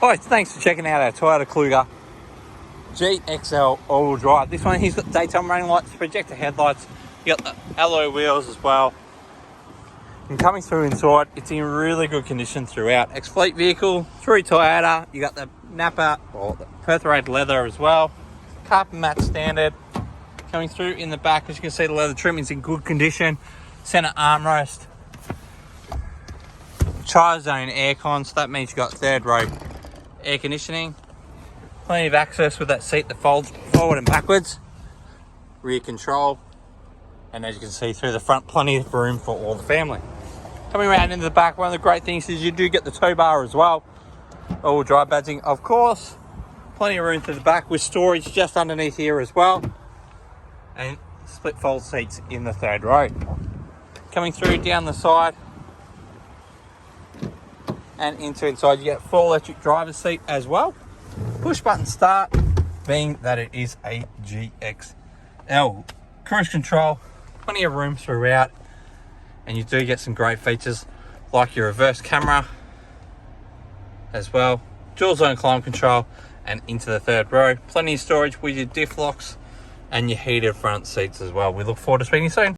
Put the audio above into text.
Alright, thanks for checking out our Toyota Kluger GXL all-wheel drive. This one, he's got daytime running lights, projector headlights, you got the alloy wheels as well. And coming through inside, it's in really good condition throughout. Ex-fleet vehicle, through Toyota, you got the Napa or the perforated leather as well. Carpet mat standard. Coming through in the back, as you can see, the leather trim is in good condition. Center armrest. Tri-zone aircon, so that means you've got third row air conditioning. Plenty of access with that seat that folds forward and backwards. Rear control. And as you can see through the front, plenty of room for all the family. Coming around into the back, one of the great things is you do get the tow bar as well. All-wheel drive badging, of course. Plenty of room to the back with storage just underneath here as well. And split fold seats in the third row. Coming through down the side and into inside, you get full electric driver's seat as well. Push button start, being that it is a GXL. Cruise control, plenty of room throughout, and you do get some great features like your reverse camera as well, dual zone climate control, and into the third row. Plenty of storage with your diff locks and your heated front seats as well. We look forward to speaking soon.